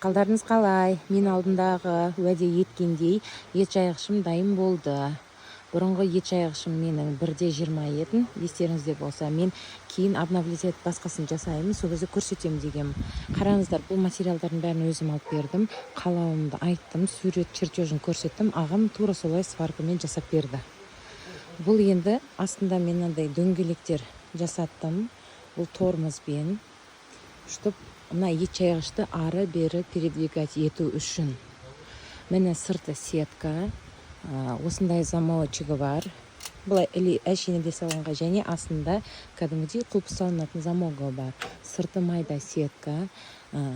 Қалдарыңыз қалай? Мен алдындағы уәде еткендей ет жайғышым дайын болды. Бұрынғы ет жайғышым менің 1/20 етін, естеріңізде болса, мен кейін обновлять етіп басқасын жасаймын, сол кезде көрсетемін дегенмін. Қараңыздар, бұл материалдардың бәрін өзім алып бердім. Қалауымды айттым, сурет чертежін көрсеттім. Ағам тура солай сваркамен жасап берді. Бұл енді астында мен мынандай дөңгелектер жасаттым. Бұл тормозбен, чтоб мына ет жайғышты ары бері передвигать ету үшін. Міне сырты сетка, осындай замочигі бар. Бұлай әшейінде салынға, және астында кәдімгідей құлып салынатын замогы бар. Сырты майда сетка,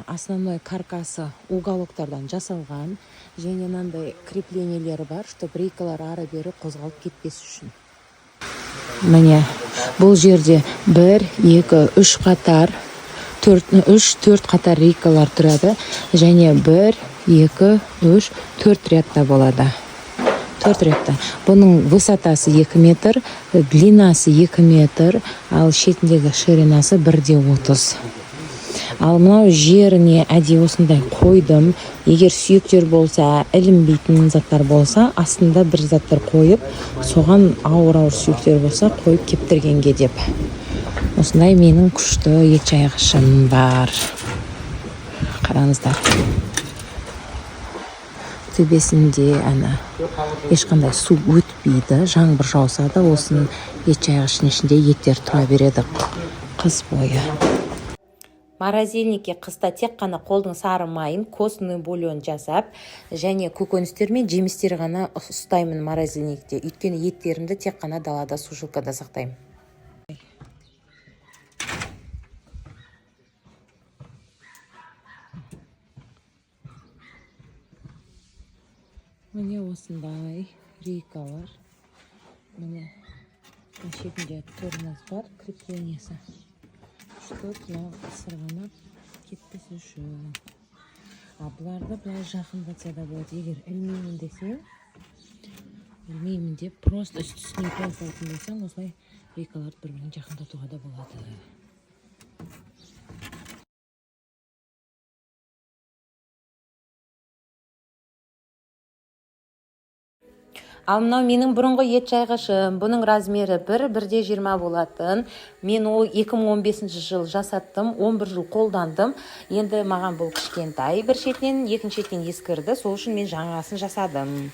основной каркасы уголоктардан жасалған, және мынандай креплениелері бар, чтоб рейкалар ары бері қозғалып кетпес үшін. Міне, бұл жерде 1, 2, 3 қатар, 4 қатар рейкалар тұрады, және 1, 2, 3, 4 рядта болады. 4 рядта. Бұның высотасы 2 метр, длинасы 2 метр, ал шетіндегі ширинасы 1/30. Ал мынау жеріне әдейі осындай қойдым. Егер сүйектер болса, ілінбейтін заттар болса, астында бір заттар қойып, соған ауыр сүйектер болса, қойып кептіргенге деп. Осындай менің күшті ет жайғышым бар. Қараңыздар. Төбесінде ешқандай су өтпейді. Жаңбыр жауса да, осының ет жайғышының ішінде еттер тұра береді қыс бойы. Морозильникке қыста тек қана қолдың сары майын, костный бульон жасап, және көкөністер мен жемістер ғана ұстаймын морозильникте. Өйткені еттерімді тек қана далада сушилкада сақтаймын. Міне осындай рейкалар. Міне шетінде тормоз бар, креплениясы. Чтоб сырғанап кетпес үшін. Бұларды бұлай жақындатса да болады. Егер ілмеймін десең, ілмеймін деп просто үстісіне қойсайтын болсаң, осылай рейкаларды бір-бірін жақындатуға да болады. Ал мынау менің бұрынғы ет жайғышым. Бұның размері 1/20 болатын. Мен ол 2015 жыл жасаттым, 11 жыл қолдандым. Енді маған бұл кішкентай бір шетінен, екінші шетінен ескірді. Сол үшін мен жаңасын жасадым.